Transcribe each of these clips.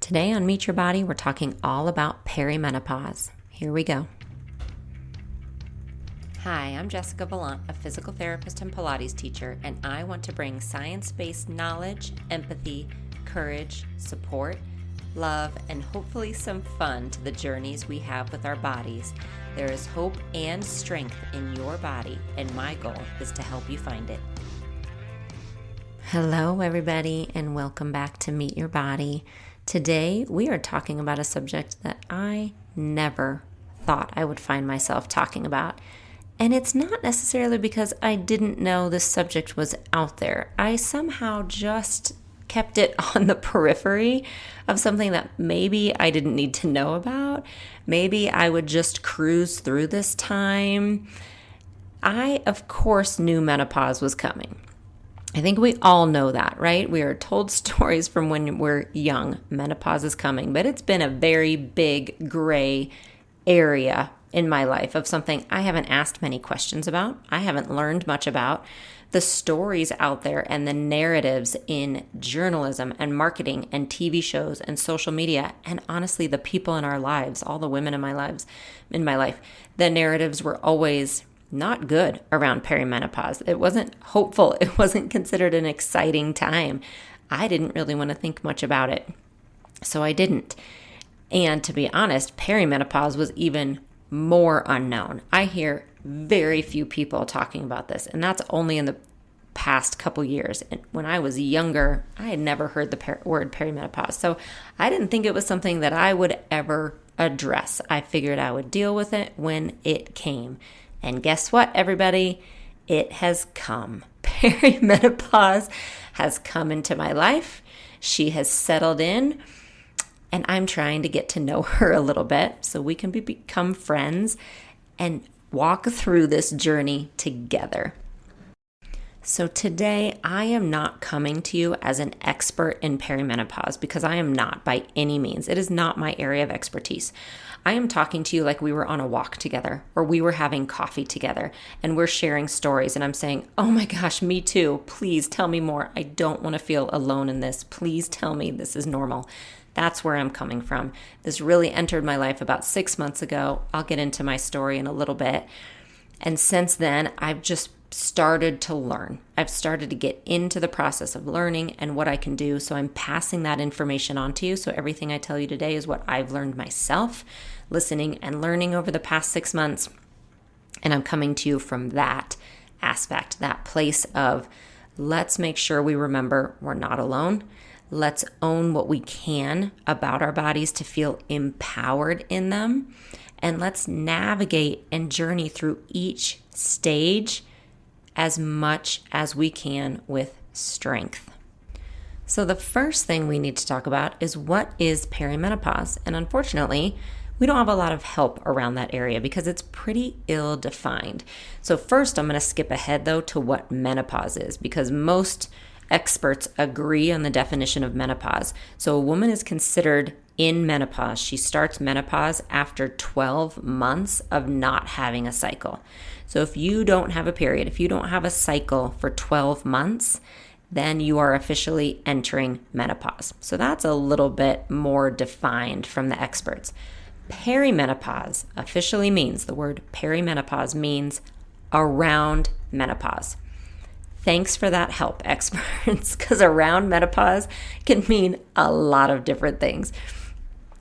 Today on Meet Your Body, we're talking all about perimenopause. Here we go. Hi, I'm Jessica Valant, a physical therapist and Pilates teacher, and I want to bring science-based knowledge, empathy, courage, support, love, and hopefully some fun to the journeys we have with our bodies. There is hope and strength in your body, and my goal is to help you find it. Hello, everybody, and welcome back to Meet Your Body. Today, we are talking about a subject that I never thought I would find myself talking about. And it's not necessarily because I didn't know this subject was out there. I somehow just kept it on the periphery of something that maybe I didn't need to know about. Maybe I would just cruise through this time. I, of course, knew menopause was coming. I think we all know that, right? We are told stories from when we're young. Menopause is coming, but it's been a very big gray area in my life of something I haven't asked many questions about. I haven't learned much about. The stories out there and the narratives in journalism and marketing and TV shows and social media, and honestly, the people in our lives, all the women in my life, the narratives were always not good around perimenopause. It wasn't hopeful. It wasn't considered an exciting time. I didn't really want to think much about it, so I didn't. And to be honest, perimenopause was even more unknown. I hear very few people talking about this, and that's only in the past couple years. And when I was younger, I had never heard the word perimenopause, so I didn't think it was something that I would ever address. I figured I would deal with it when it came. And guess what, everybody? It has come. Perimenopause has come into my life. She has settled in, and I'm trying to get to know her a little bit so we can become friends and walk through this journey together. So today, I am not coming to you as an expert in perimenopause because I am not by any means. It is not my area of expertise. I am talking to you like we were on a walk together or we were having coffee together and we're sharing stories and I'm saying, oh my gosh, me too. Please tell me more. I don't want to feel alone in this. Please tell me this is normal. That's where I'm coming from. This really entered my life about 6 months ago. I'll get into my story in a little bit. And since then, I've just started to learn. I've started to get into the process of learning and what I can do. So I'm passing that information on to you. So everything I tell you today is what I've learned myself, listening and learning over the past 6 months. And I'm coming to you from that aspect, that place of let's make sure we remember we're not alone. Let's own what we can about our bodies to feel empowered in them. And let's navigate and journey through each stage as much as we can with strength. So the first thing we need to talk about is what is perimenopause? And unfortunately, we don't have a lot of help around that area because it's pretty ill-defined. So first, I'm going to skip ahead though to what menopause is because most experts agree on the definition of menopause. So a woman is considered in menopause. She starts menopause after 12 months of not having a cycle. So if you don't have a period, if you don't have a cycle for 12 months, then you are officially entering menopause. So that's a little bit more defined from the experts. Perimenopause officially means, the word perimenopause means around menopause. Thanks for that help, experts, because around menopause can mean a lot of different things.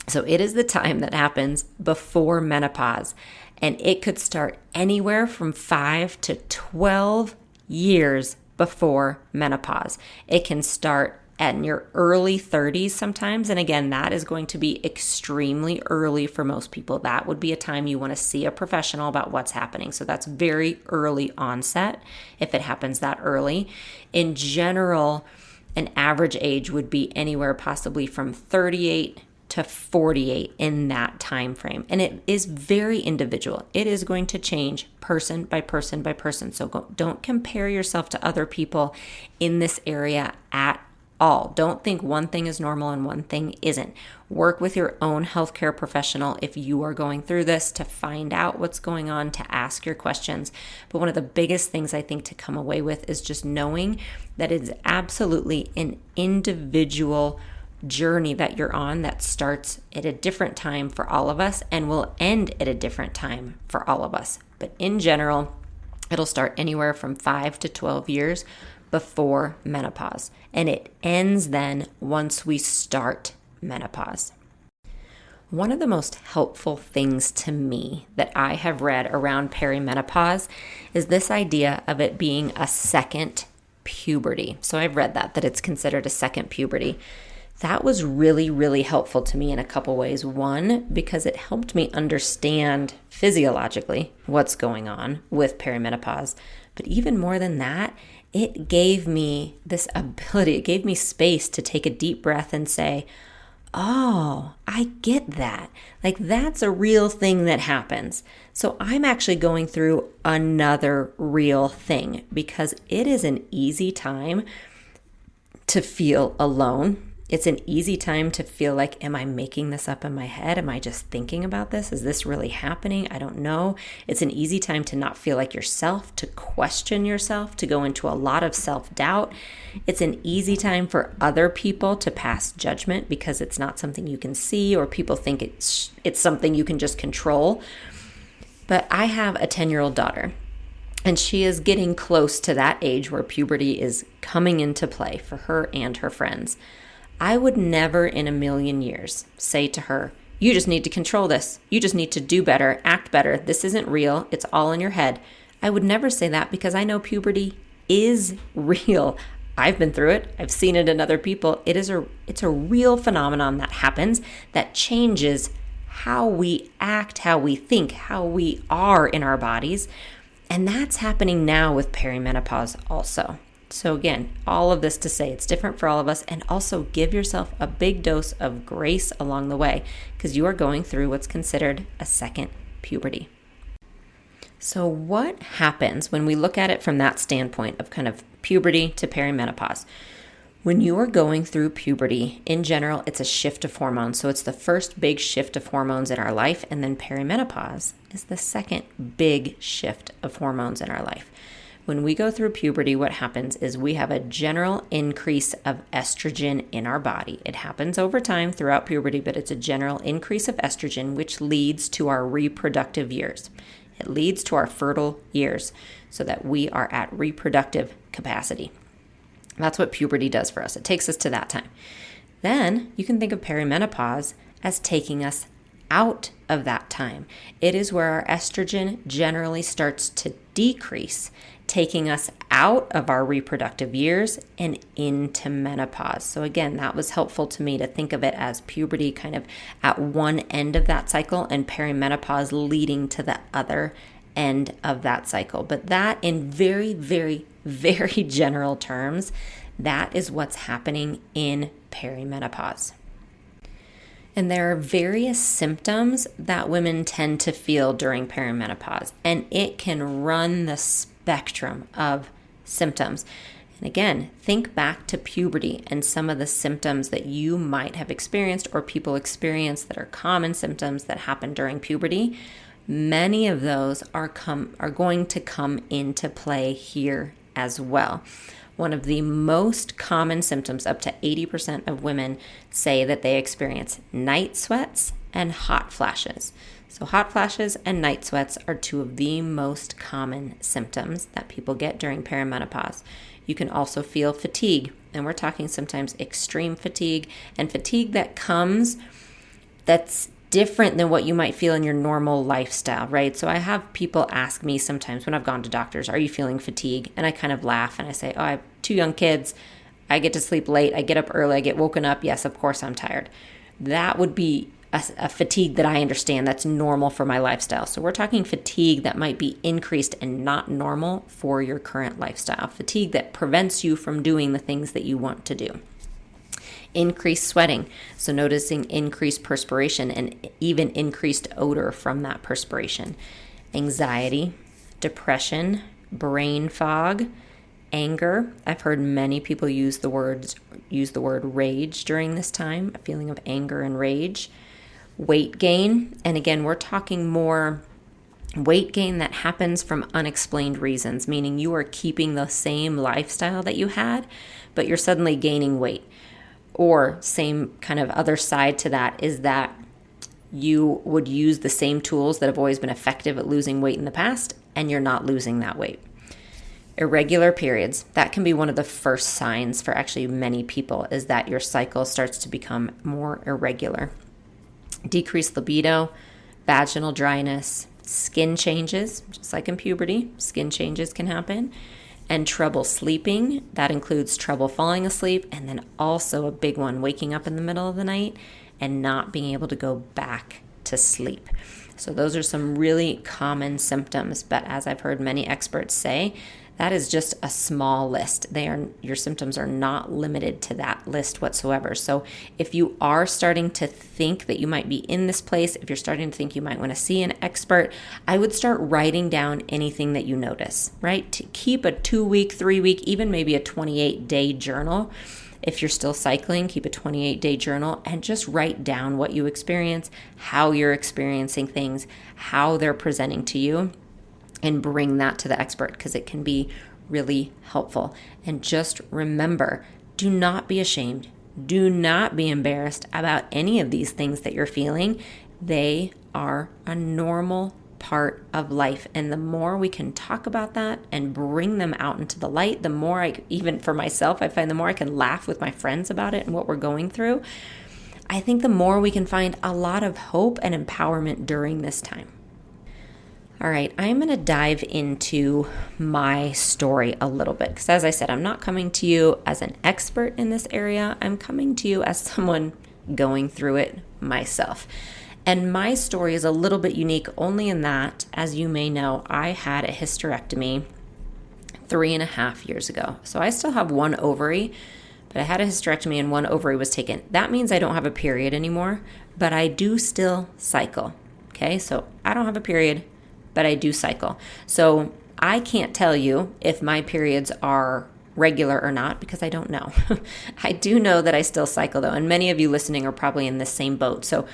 So it is the time that happens before menopause, and it could start anywhere from 5 to 12 years before menopause. It can start in your early 30s sometimes, and again, that is going to be extremely early for most people. That would be a time you want to see a professional about what's happening. So that's very early onset if it happens that early. In general, an average age would be anywhere possibly from 38 to 48 in that time frame. And it is very individual. It is going to change person by person by person. So don't compare yourself to other people in this area at all. Don't think one thing is normal and one thing isn't. Work with your own healthcare professional if you are going through this to find out what's going on, to ask your questions. But one of the biggest things I think to come away with is just knowing that it is absolutely an individual journey that you're on that starts at a different time for all of us and will end at a different time for all of us. But in general, it'll start anywhere from 5 to 12 years before menopause, and it ends then once we start menopause. One of the most helpful things to me that I have read around perimenopause is this idea of it being a second puberty. So I've read that it's considered a second puberty. That was really, really helpful to me in a couple ways. One, because it helped me understand physiologically what's going on with perimenopause. But even more than that, it gave me this ability, it gave me space to take a deep breath and say, oh, I get that. Like, that's a real thing that happens. So I'm actually going through another real thing, because it is an easy time to feel alone. It's an easy time to feel like, am I making this up in my head? Am I just thinking about this? Is this really happening? I don't know. It's an easy time to not feel like yourself, to question yourself, to go into a lot of self-doubt. It's an easy time for other people to pass judgment because it's not something you can see, or people think it's something you can just control. But I have a 10-year-old daughter, and she is getting close to that age where puberty is coming into play for her and her friends. I would never in a million years say to her, you just need to control this. You just need to do better, act better. This isn't real. It's all in your head. I would never say that, because I know puberty is real. I've been through it. I've seen it in other people. It's a real phenomenon that happens that changes how we act, how we think, how we are in our bodies. And that's happening now with perimenopause also. So again, all of this to say it's different for all of us, and also give yourself a big dose of grace along the way, because you are going through what's considered a second puberty. So what happens when we look at it from that standpoint of kind of puberty to perimenopause? When you are going through puberty, in general, it's a shift of hormones. So it's the first big shift of hormones in our life, and then perimenopause is the second big shift of hormones in our life. When we go through puberty, what happens is we have a general increase of estrogen in our body. It happens over time throughout puberty, but it's a general increase of estrogen, which leads to our reproductive years. It leads to our fertile years, so that we are at reproductive capacity. That's what puberty does for us. It takes us to that time. Then you can think of perimenopause as taking us out of that time. It is where our estrogen generally starts to decrease, taking us out of our reproductive years and into menopause. So again, that was helpful to me to think of it as puberty kind of at one end of that cycle, and perimenopause leading to the other end of that cycle. But that, in very, very, very general terms, that is what's happening in perimenopause. And there are various symptoms that women tend to feel during perimenopause, and it can run the spectrum of symptoms. And again, think back to puberty and some of the symptoms that you might have experienced or people experience that are common symptoms that happen during puberty. Many of those are going to come into play here as well. One of the most common symptoms, up to 80% of women say that they experience night sweats and hot flashes. So hot flashes and night sweats are two of the most common symptoms that people get during perimenopause. You can also feel fatigue, and we're talking sometimes extreme fatigue, and fatigue that's different than what you might feel in your normal lifestyle, right? So I have people ask me sometimes when I've gone to doctors, are you feeling fatigue? And I kind of laugh and I say, oh, I have 2 young kids. I get to sleep late. I get up early. I get woken up. Yes, of course I'm tired. That would be a fatigue that I understand that's normal for my lifestyle. So we're talking fatigue that might be increased and not normal for your current lifestyle. Fatigue that prevents you from doing the things that you want to do. Increased sweating, so noticing increased perspiration and even increased odor from that perspiration. Anxiety, depression, brain fog, anger. I've heard many people use the word rage during this time, a feeling of anger and rage. Weight gain, and again, we're talking more weight gain that happens from unexplained reasons, meaning you are keeping the same lifestyle that you had, but you're suddenly gaining weight. Or same kind of other side to that is that you would use the same tools that have always been effective at losing weight in the past, and you're not losing that weight. Irregular periods, that can be one of the first signs for actually many people, is that your cycle starts to become more irregular. Decreased libido, vaginal dryness, skin changes, just like in puberty, skin changes can happen, and trouble sleeping. That includes trouble falling asleep, and then also a big one, waking up in the middle of the night and not being able to go back to sleep. So those are some really common symptoms, but as I've heard many experts say, that is just a small list. Your symptoms are not limited to that list whatsoever. So if you are starting to think that you might be in this place, if you're starting to think you might want to see an expert, I would start writing down anything that you notice, right? To keep a 2-week, 3-week, even maybe a 28-day journal. If you're still cycling, keep a 28-day journal and just write down what you experience, how you're experiencing things, how they're presenting to you, and bring that to the expert because it can be really helpful. And just remember, do not be ashamed. Do not be embarrassed about any of these things that you're feeling. They are a normal part of life. And the more we can talk about that and bring them out into the light, the more even for myself, I find the more I can laugh with my friends about it and what we're going through, I think the more we can find a lot of hope and empowerment during this time. All right, I'm going to dive into my story a little bit because as I said, I'm not coming to you as an expert in this area. I'm coming to you as someone going through it myself. And my story is a little bit unique only in that, as you may know, I had a hysterectomy 3.5 years ago. So I still have one ovary, but I had a hysterectomy and one ovary was taken. That means I don't have a period anymore, but I do still cycle. Okay, so I don't have a period, but I do cycle. So I can't tell you if my periods are regular or not because I don't know. I do know that I still cycle though, and many of you listening are probably in the same boat. So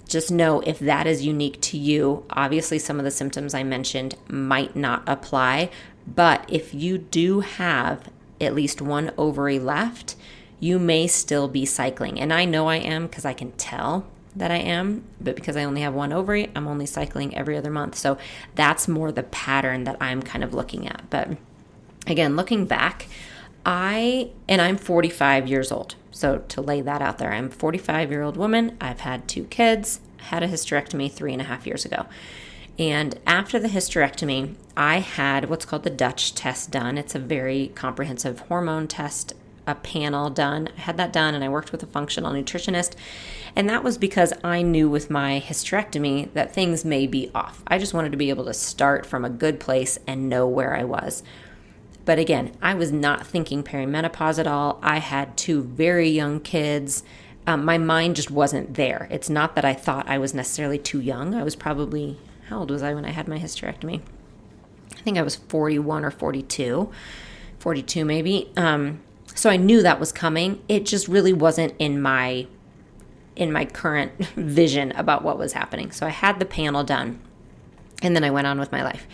just know if that is unique to you, obviously some of the symptoms I mentioned might not apply, but if you do have at least one ovary left, you may still be cycling. And I know I am because I can tell that I am, but because I only have one ovary, I'm only cycling every other month. So that's more the pattern that I'm kind of looking at. But again, looking back, I'm 45 years old. So to lay that out there, I'm a 45-year-old woman. I've had 2 kids, had a hysterectomy 3.5 years ago. And after the hysterectomy, I had what's called the Dutch test done. It's a very comprehensive hormone test, a panel done. I had that done and I worked with a functional nutritionist. And that was because I knew with my hysterectomy that things may be off. I just wanted to be able to start from a good place and know where I was. But again, I was not thinking perimenopause at all. I had 2 very young kids. My mind just wasn't there. It's not that I thought I was necessarily too young. I was probably, how old was I when I had my hysterectomy? I think I was 41 or 42 maybe. So I knew that was coming. It just really wasn't in my current vision about what was happening. So I had the panel done and then I went on with my life.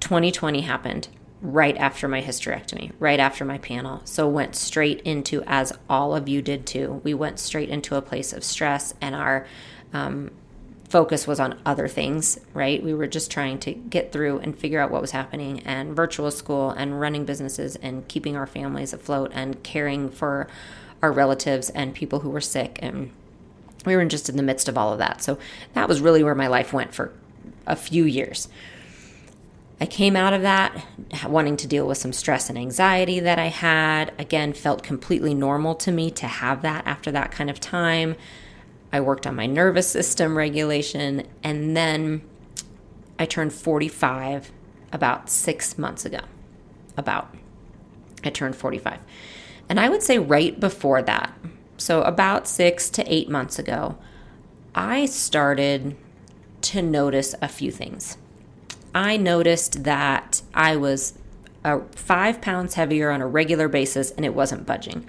2020 happened right after my hysterectomy, right after my panel. So went straight into, as all of you did too, we went straight into a place of stress and our focus was on other things, right? We were just trying to get through and figure out what was happening, and virtual school and running businesses and keeping our families afloat and caring for our relatives and people who were sick. And we were just in the midst of all of that. So that was really where my life went for a few years. I came out of that wanting to deal with some stress and anxiety that I had. Again, felt completely normal to me to have that after that kind of time. I worked on my nervous system regulation, and then I turned 45 about 6 months ago. I turned 45. And I would say right before that, so about 6 to 8 months ago, I started to notice a few things. I noticed that I was 5 pounds heavier on a regular basis and it wasn't budging.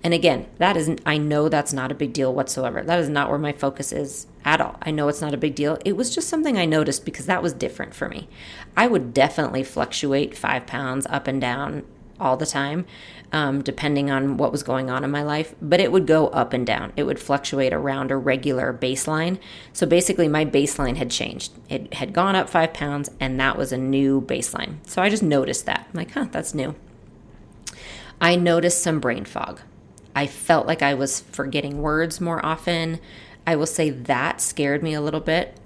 And again, I know that's not a big deal whatsoever. That is not where my focus is at all. I know it's not a big deal. It was just something I noticed because that was different for me. I would definitely fluctuate 5 pounds up and down all the time, depending on what was going on in my life, but it would go up and down. It would fluctuate around a regular baseline. So basically my baseline had changed. It had gone up 5 pounds, and that was a new baseline. So I just noticed that. I'm like, that's new. I noticed some brain fog. I felt like I was forgetting words more often. I will say that scared me a little bit.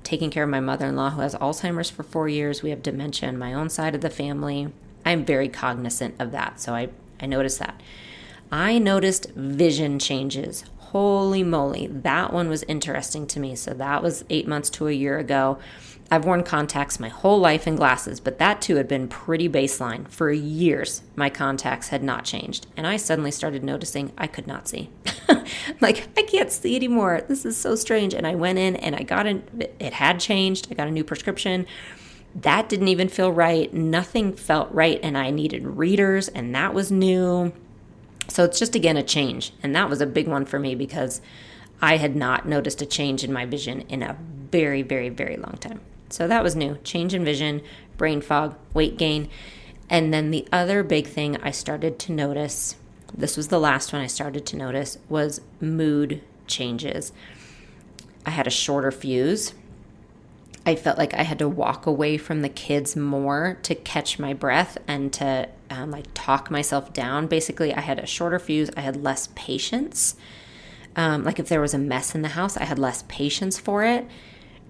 Taking care of my mother-in-law who has Alzheimer's for 4 years. We have dementia in my own side of the family. I'm very cognizant of that. So I noticed that. I noticed vision changes. Holy moly. That one was interesting to me. So that was 8 months to a year ago. I've worn contacts my whole life and glasses, but that too had been pretty baseline. For years, my contacts had not changed. And I suddenly started noticing I could not see. Like, I can't see anymore. This is so strange. And I went in and it had changed. I got a new prescription. That didn't even feel right. Nothing felt right. And I needed readers, and that was new. So it's just, again, a change. And that was a big one for me because I had not noticed a change in my vision in a very, very, very long time. So that was new. Change in vision, brain fog, weight gain. And then the other big thing I started to notice, this was the last one I started to notice, was mood changes. I had a shorter fuse. I felt like I had to walk away from the kids more to catch my breath and to talk myself down. Basically, I had a shorter fuse. I had less patience. Like if there was a mess in the house, I had less patience for it.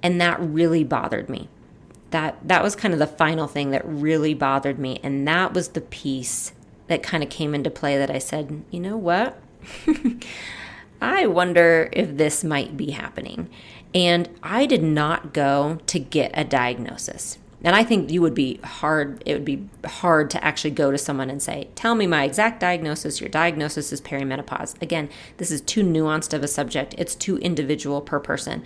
And that really bothered me. That was kind of the final thing that really bothered me. And that was the piece that kind of came into play that I said, you know what? I wonder if this might be happening. And I did not go to get a diagnosis. And I think it would be hard to actually go to someone and say, tell me my exact diagnosis. Your diagnosis is perimenopause. Again, this is too nuanced of a subject. It's too individual per person.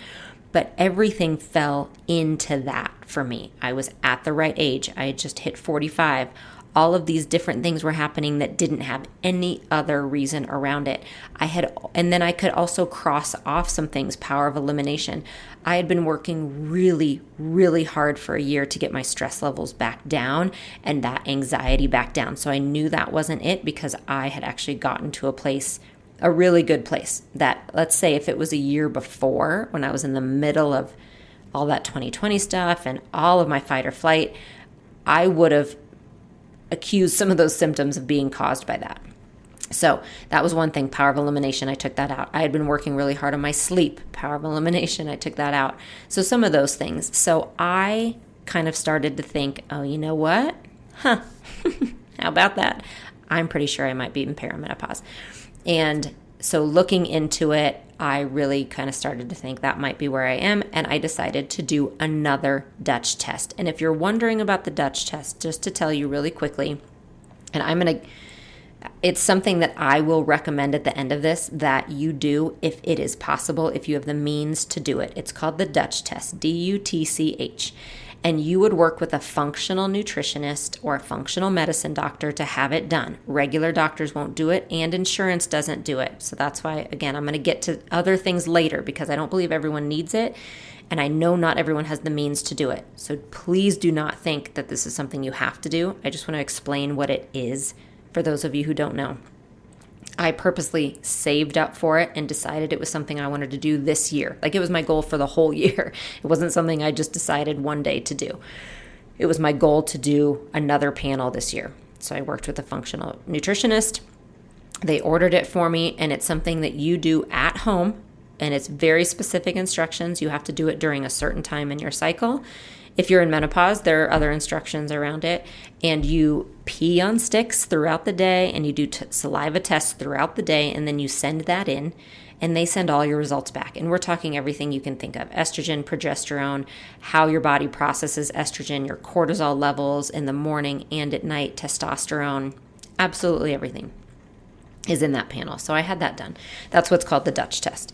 But everything fell into that for me. I was at the right age. I had just hit 45. All of these different things were happening that didn't have any other reason around it. And then I could also cross off some things, power of elimination. I had been working really, really hard for a year to get my stress levels back down and that anxiety back down. So I knew that wasn't it because I had actually gotten to a really good place that, let's say if it was a year before when I was in the middle of all that 2020 stuff and all of my fight or flight, I would have accused some of those symptoms of being caused by that. So that was one thing, power of elimination, I took that out. I had been working really hard on my sleep, power of elimination, I took that out. So some of those things. So I kind of started to think, oh, you know what? How about that? I'm pretty sure I might be in perimenopause. And so looking into it, I really kind of started to think that might be where I am, and I decided to do another Dutch test. And if you're wondering about the Dutch test, just to tell you really quickly, and it's something that I will recommend at the end of this that you do if it is possible, if you have the means to do it. It's called the Dutch test, DUTCH. And you would work with a functional nutritionist or a functional medicine doctor to have it done. Regular doctors won't do it, and insurance doesn't do it. So that's why, again, I'm going to get to other things later because I don't believe everyone needs it, and I know not everyone has the means to do it. So please do not think that this is something you have to do. I just want to explain what it is for those of you who don't know. I purposely saved up for it and decided it was something I wanted to do this year. Like it was my goal for the whole year. It wasn't something I just decided one day to do. It was my goal to do another panel this year. So I worked with a functional nutritionist. They ordered it for me, and it's something that you do at home, and it's very specific instructions. You have to do it during a certain time in your cycle. If you're in menopause, there are other instructions around it, and you pee on sticks throughout the day, and you do saliva tests throughout the day, and then you send that in, and they send all your results back. And we're talking everything you can think of: estrogen, progesterone, how your body processes estrogen, your cortisol levels in the morning and at night, testosterone, absolutely everything is in that panel. So I had that done. That's what's called the Dutch test.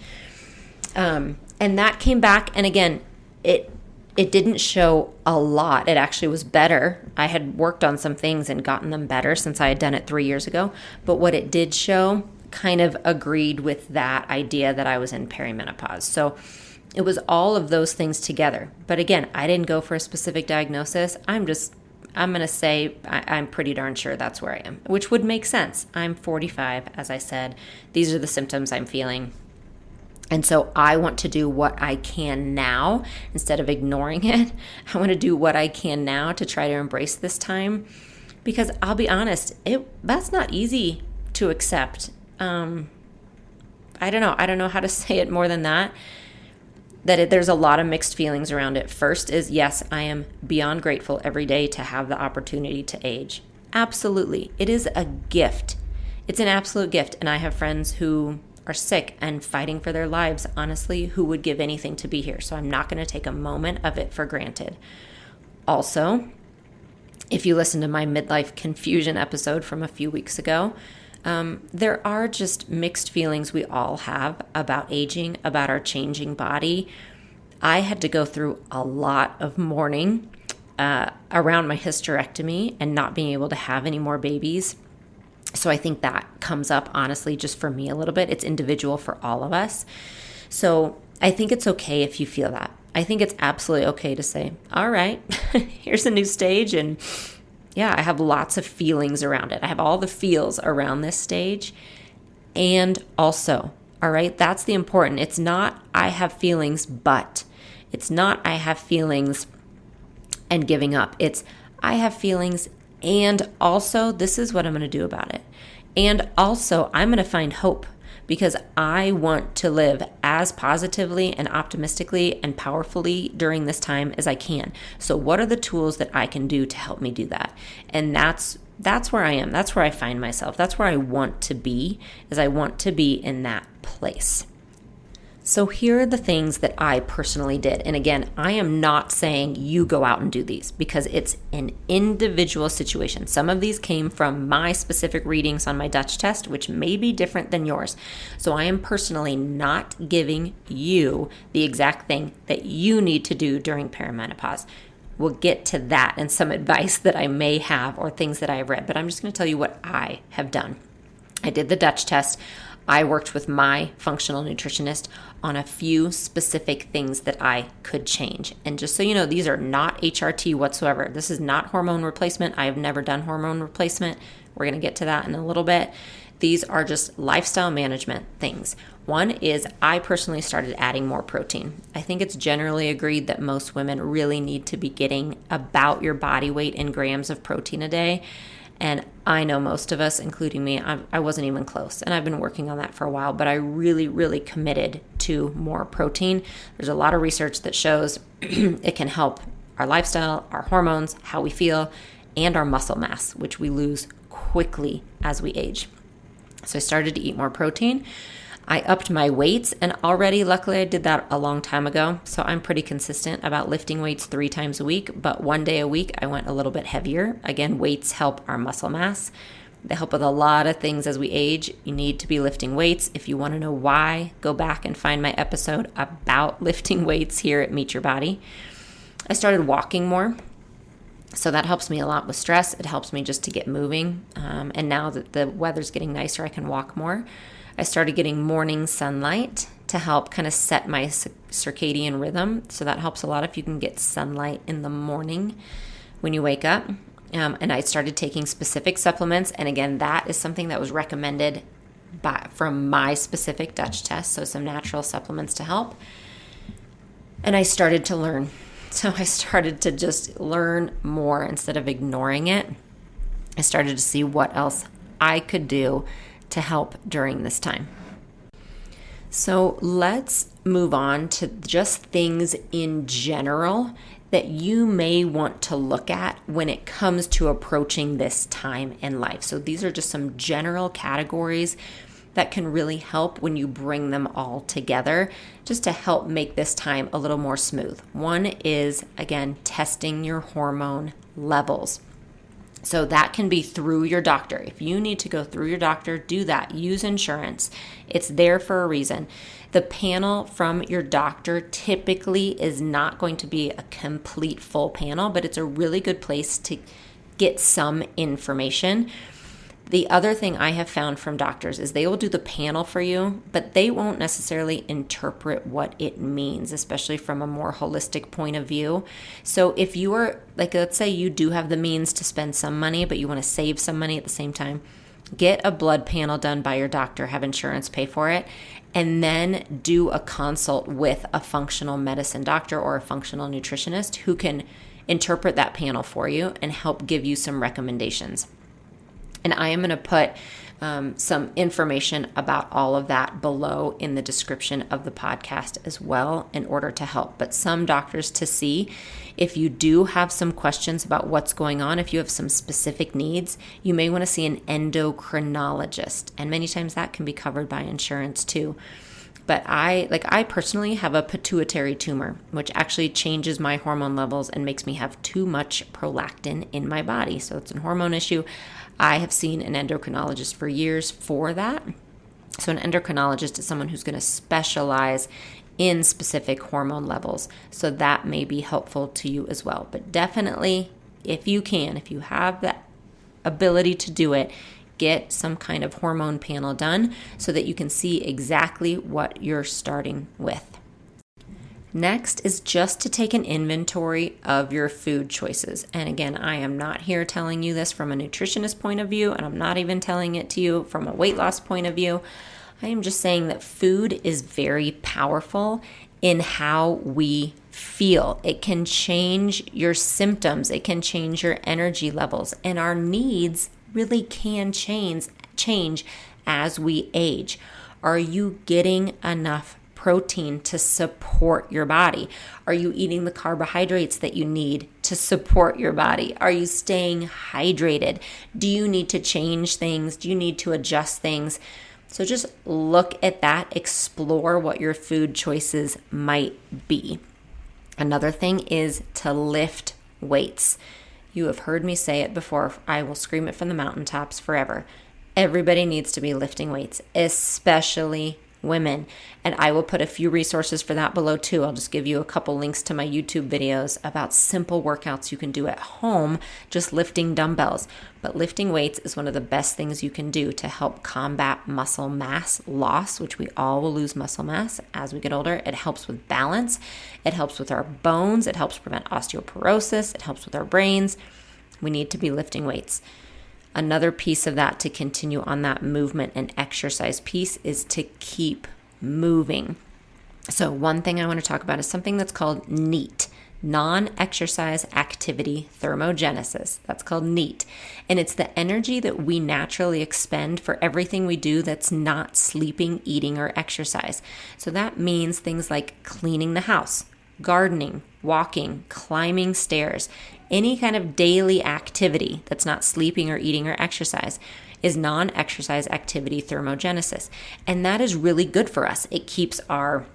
And that came back, and again, it didn't show a lot. It actually was better. I had worked on some things and gotten them better since I had done it 3 years ago. But what it did show kind of agreed with that idea that I was in perimenopause. So it was all of those things together. But again, I didn't go for a specific diagnosis. I'm going to say I'm pretty darn sure that's where I am, which would make sense. I'm 45, as I said. These are the symptoms I'm feeling. And so I want to do what I can now instead of ignoring it. I want to do what I can now to try to embrace this time, because I'll be honest, that's not easy to accept. I don't know how to say it more than that. There's a lot of mixed feelings around it. First is, yes, I am beyond grateful every day to have the opportunity to age. Absolutely. It is a gift. It's an absolute gift. And I have friends who are sick and fighting for their lives, honestly, who would give anything to be here. So I'm not going to take a moment of it for granted. Also, if you listen to my midlife confusion episode from a few weeks ago, there are just mixed feelings we all have about aging, about our changing body. I had to go through a lot of mourning around my hysterectomy and not being able to have any more babies. So I think that comes up, honestly, just for me a little bit. It's individual for all of us. So I think it's okay if you feel that. I think it's absolutely okay to say, all right, here's a new stage. And yeah, I have lots of feelings around it. I have all the feels around this stage. And also, all right, that's the important. It's not I have feelings, but it's not I have feelings and giving up. It's I have feelings, and also this is what I'm going to do about it. And also I'm going to find hope, because I want to live as positively and optimistically and powerfully during this time as I can. So what are the tools that I can do to help me do that? And that's where I am. That's where I find myself. That's where I want to be, is I want to be in that place. So here are the things that I personally did. And again, I am not saying you go out and do these, because it's an individual situation. Some of these came from my specific readings on my Dutch test, which may be different than yours. So I am personally not giving you the exact thing that you need to do during perimenopause. We'll get to that and some advice that I may have or things that I have read, but I'm just going to tell you what I have done. I did the Dutch test. I worked with my functional nutritionist on a few specific things that I could change. And just so you know, these are not HRT whatsoever. This is not hormone replacement. I have never done hormone replacement. We're going to get to that in a little bit. These are just lifestyle management things. One is I personally started adding more protein. I think it's generally agreed that most women really need to be getting about your body weight in grams of protein a day. And I know most of us, including me, I wasn't even close. And I've been working on that for a while, but I really, really committed to more protein. There's a lot of research that shows it can help our lifestyle, our hormones, how we feel, and our muscle mass, which we lose quickly as we age. So I started to eat more protein. I upped my weights, and already, luckily, I did that a long time ago. So I'm pretty consistent about lifting weights 3 times a week, but 1 day a week, I went a little bit heavier. Again, weights help our muscle mass. They help with a lot of things as we age. You need to be lifting weights. If you want to know why, go back and find my episode about lifting weights here at Meet Your Body. I started walking more. So that helps me a lot with stress. It helps me just to get moving. And now that the weather's getting nicer, I can walk more. I started getting morning sunlight to help kind of set my circadian rhythm. So that helps a lot if you can get sunlight in the morning when you wake up. And I started taking specific supplements. And again, that is something that was recommended from my specific Dutch test. So some natural supplements to help. And I started to learn. So I started to just learn more instead of ignoring it. I started to see what else I could do to help during this time. So let's move on to just things in general that you may want to look at when it comes to approaching this time in life. So these are just some general categories that can really help when you bring them all together, just to help make this time a little more smooth. One is, again, testing your hormone levels. So that can be through your doctor. If you need to go through your doctor, do that. Use insurance. It's there for a reason. The panel from your doctor typically is not going to be a complete full panel, but it's a really good place to get some information. The other thing I have found from doctors is they will do the panel for you, but they won't necessarily interpret what it means, especially from a more holistic point of view. So if you are, like, let's say you do have the means to spend some money, but you want to save some money at the same time, get a blood panel done by your doctor, have insurance pay for it, and then do a consult with a functional medicine doctor or a functional nutritionist who can interpret that panel for you and help give you some recommendations. And I am going to put some information about all of that below in the description of the podcast as well in order to help. But some doctors to see if you do have some questions about what's going on, if you have some specific needs, you may want to see an endocrinologist. And many times that can be covered by insurance too. But I personally have a pituitary tumor, which actually changes my hormone levels and makes me have too much prolactin in my body. So it's a hormone issue. I have seen an endocrinologist for years for that. So an endocrinologist is someone who's going to specialize in specific hormone levels. So that may be helpful to you as well. But definitely, if you have that ability to do it, get some kind of hormone panel done so that you can see exactly what you're starting with. Next is just to take an inventory of your food choices. And again, I am not here telling you this from a nutritionist point of view, and I'm not even telling it to you from a weight loss point of view. I am just saying that food is very powerful in how we feel. It can change your symptoms. It can change your energy levels, and our needs really can change as we age. Are you getting enough protein to support your body? Are you eating the carbohydrates that you need to support your body? Are you staying hydrated? Do you need to change things? Do you need to adjust things? So just look at that, explore what your food choices might be. Another thing is to lift weights. You have heard me say it before. I will scream it from the mountaintops forever. Everybody needs to be lifting weights, especially women. And I will put a few resources for that below too. I'll just give you a couple links to my YouTube videos about simple workouts you can do at home, just lifting dumbbells. But lifting weights is one of the best things you can do to help combat muscle mass loss, which we all will lose muscle mass as we get older. It helps with balance. It helps with our bones. It helps prevent osteoporosis. It helps with our brains. We need to be lifting weights. Another piece of that to continue on that movement and exercise piece is to keep moving. So one thing I want to talk about is something that's called NEAT, non-exercise activity thermogenesis. That's called NEAT. And it's the energy that we naturally expend for everything we do that's not sleeping, eating, or exercise. So that means things like cleaning the house, gardening, walking, climbing stairs. Any kind of daily activity that's not sleeping or eating or exercise is non-exercise activity thermogenesis. And that is really good for us. It keeps our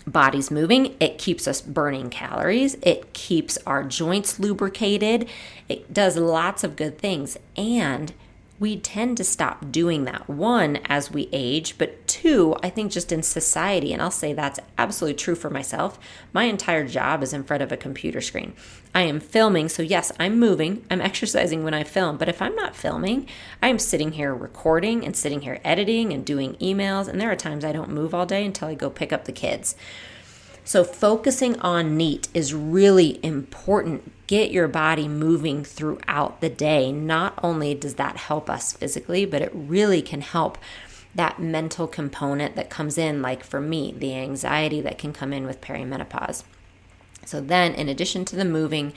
bodies moving. It keeps us burning calories. It keeps our joints lubricated. It does lots of good things. And we tend to stop doing that. One, as we age, but two, I think just in society, and I'll say that's absolutely true for myself. My entire job is in front of a computer screen. I am filming, so yes, I'm moving, I'm exercising when I film, but if I'm not filming, I'm sitting here recording and sitting here editing and doing emails, and there are times I don't move all day until I go pick up the kids. So focusing on NEAT is really important. Get your body moving throughout the day. Not only does that help us physically, but it really can help that mental component that comes in, like for me, the anxiety that can come in with perimenopause. So then, in addition to the moving,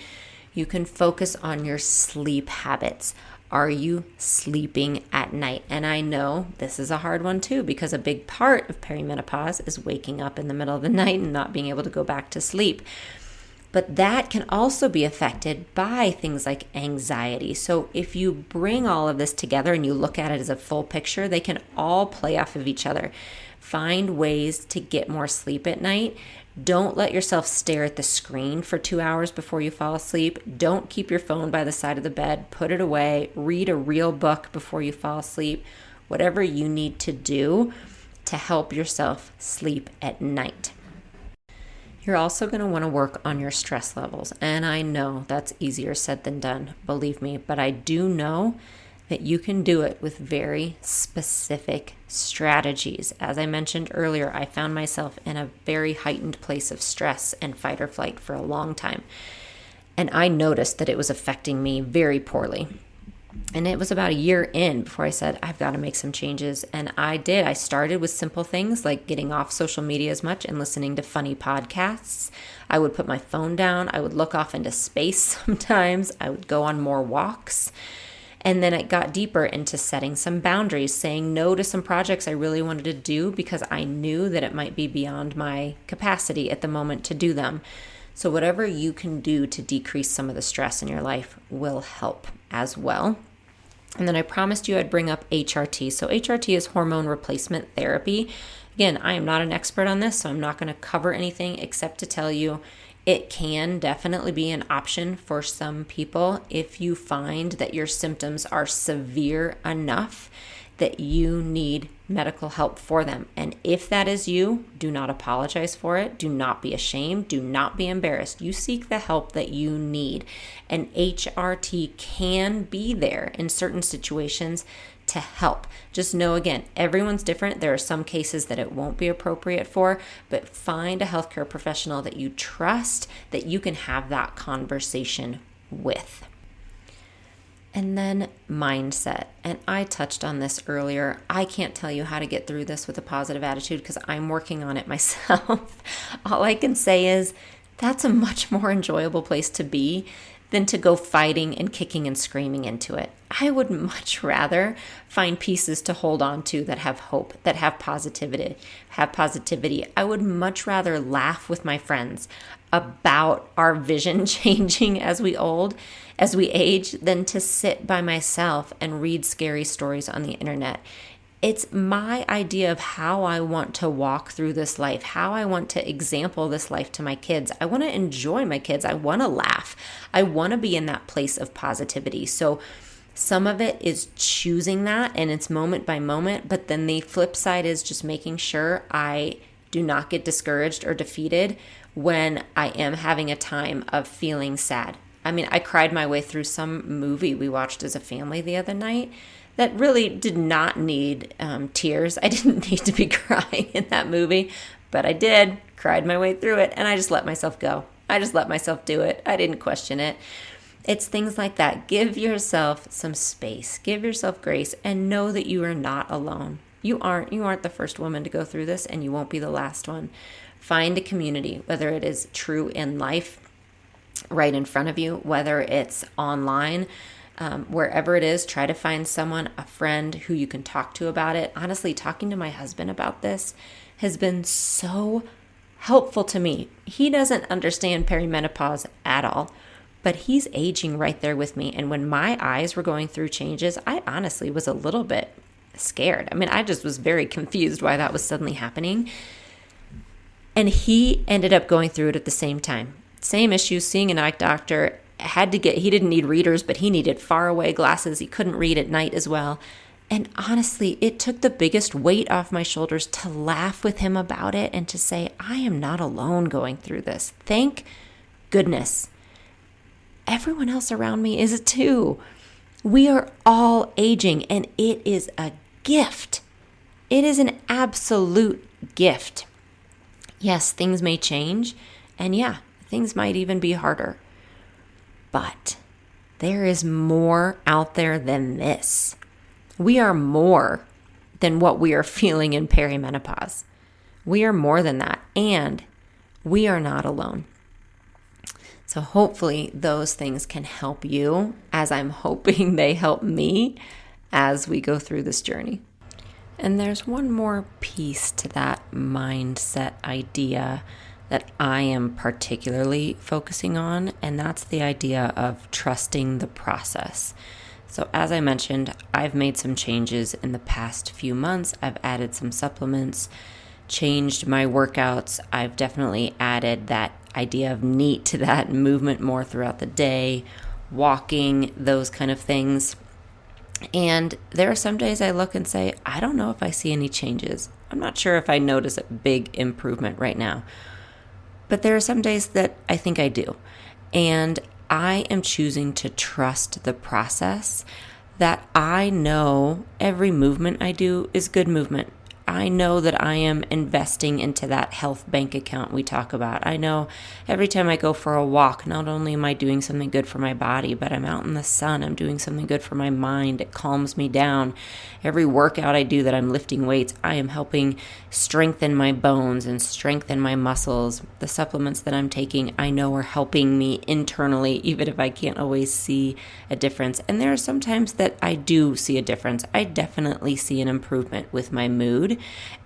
you can focus on your sleep habits. Are you sleeping at night? And I know this is a hard one too, because a big part of perimenopause is waking up in the middle of the night and not being able to go back to sleep. But that can also be affected by things like anxiety. So if you bring all of this together and you look at it as a full picture, they can all play off of each other. Find ways to get more sleep at night. Don't let yourself stare at the screen for 2 hours before you fall asleep. Don't keep your phone by the side of the bed. Put it away. Read a real book before you fall asleep. Whatever you need to do to help yourself sleep at night. You're also going to want to work on your stress levels. And I know that's easier said than done, believe me. But I do know that you can do it with very specific strategies. As I mentioned earlier, I found myself in a very heightened place of stress and fight or flight for a long time. And I noticed that it was affecting me very poorly. And it was about a year in before I said, I've got to make some changes. And I did. I started with simple things like getting off social media as much and listening to funny podcasts. I would put my phone down. I would look off into space sometimes. I would go on more walks. And then it got deeper into setting some boundaries, saying no to some projects I really wanted to do because I knew that it might be beyond my capacity at the moment to do them. So whatever you can do to decrease some of the stress in your life will help as well. And then I promised you I'd bring up HRT. So HRT is hormone replacement therapy. Again, I am not an expert on this, so I'm not going to cover anything except to tell you it can definitely be an option for some people if you find that your symptoms are severe enough that you need medical help for them. And if that is you, do not apologize for it. Do not be ashamed. Do not be embarrassed. You seek the help that you need. And HRT can be there in certain situations to help. Just know, again, everyone's different. There are some cases that it won't be appropriate for, but find a healthcare professional that you trust, that you can have that conversation with. And then mindset. And I touched on this earlier. I can't tell you how to get through this with a positive attitude because I'm working on it myself. All I can say is that's a much more enjoyable place to be than to go fighting and kicking and screaming into it. I would much rather find pieces to hold on to that have hope, that have positivity. I would much rather laugh with my friends about our vision changing as we age than to sit by myself and read scary stories on the internet. It's my idea of how I want to walk through this life, how I want to example this life to my kids. I want to enjoy my kids. I want to laugh. I want to be in that place of positivity. So some of it is choosing that, and it's moment by moment. But then the flip side is just making sure I do not get discouraged or defeated when I am having a time of feeling sad. I mean, I cried my way through some movie we watched as a family the other night that really did not need tears. I didn't need to be crying in that movie, but I did, cried my way through it, and I just let myself go. I just let myself do it. I didn't question it. It's things like that. Give yourself some space. Give yourself grace, and know that you are not alone. You aren't the first woman to go through this, and you won't be the last one. Find a community, whether it is true in life, right in front of you, whether it's online, wherever it is, try to find someone, a friend who you can talk to about it. Honestly, talking to my husband about this has been so helpful to me. He doesn't understand perimenopause at all, but he's aging right there with me. And when my eyes were going through changes, I honestly was a little bit scared. I mean, I just was very confused why that was suddenly happening. And he ended up going through it at the same time. Same issues, seeing an eye doctor, he didn't need readers, but he needed far away glasses. He couldn't read at night as well. And honestly, it took the biggest weight off my shoulders to laugh with him about it and to say, I am not alone going through this. Thank goodness. Everyone else around me is too. We are all aging, and it is a gift. It is an absolute gift. Yes, things may change, and yeah, things might even be harder. But there is more out there than this. We are more than what we are feeling in perimenopause. We are more than that, and we are not alone. So hopefully those things can help you, as I'm hoping they help me as we go through this journey. And there's one more piece to that mindset idea that I am particularly focusing on, and that's the idea of trusting the process. So as I mentioned, I've made some changes in the past few months. I've added some supplements, changed my workouts. I've definitely added that idea of NEAT to that, movement more throughout the day, walking, those kind of things. And there are some days I look and say, I don't know if I see any changes. I'm not sure if I notice a big improvement right now. But there are some days that I think I do. And I am choosing to trust the process, that I know every movement I do is good movement. I know that I am investing into that health bank account we talk about. I know every time I go for a walk, not only am I doing something good for my body, but I'm out in the sun. I'm doing something good for my mind. It calms me down. Every workout I do that I'm lifting weights, I am helping strengthen my bones and strengthen my muscles. The supplements that I'm taking, I know are helping me internally, even if I can't always see a difference. And there are some times that I do see a difference. I definitely see an improvement with my mood.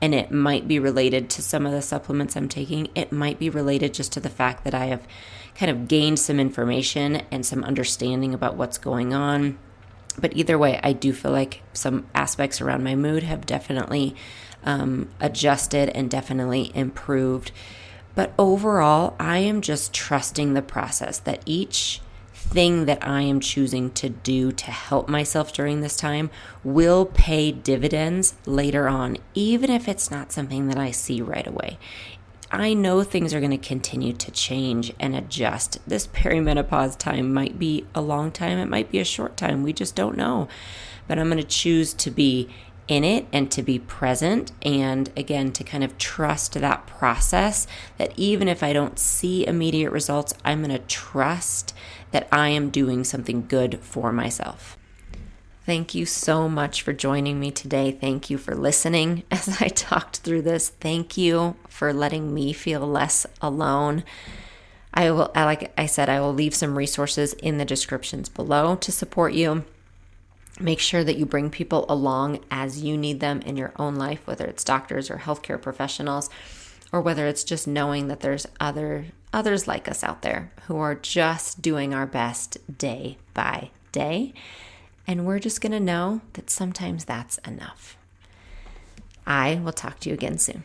And it might be related to some of the supplements I'm taking. It might be related just to the fact that I have kind of gained some information and some understanding about what's going on. But either way, I do feel like some aspects around my mood have definitely adjusted and definitely improved. But overall, I am just trusting the process, that each thing that I am choosing to do to help myself during this time will pay dividends later on, even if it's not something that I see right away. I know things are going to continue to change and adjust. This perimenopause time might be a long time. It might be a short time. We just don't know. But I'm going to choose to be in it and to be present, and again, to kind of trust that process, that even if I don't see immediate results, I'm going to trust that I am doing something good for myself. Thank you so much for joining me today. Thank you for listening as I talked through this. Thank you for letting me feel less alone. Like I said, I will leave some resources in the descriptions below to support you. Make sure that you bring people along as you need them in your own life, whether it's doctors or healthcare professionals, or whether it's just knowing that there's others like us out there who are just doing our best day by day. And we're just going to know that sometimes that's enough. I will talk to you again soon.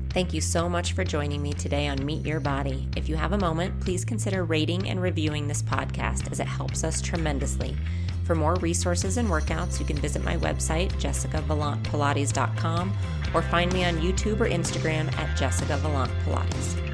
Thank you so much for joining me today on Meet Your Body. If you have a moment, please consider rating and reviewing this podcast, as it helps us tremendously. For more resources and workouts, you can visit my website, jessicavalantpilates.com, or find me on YouTube or Instagram at Jessica Valant Pilates.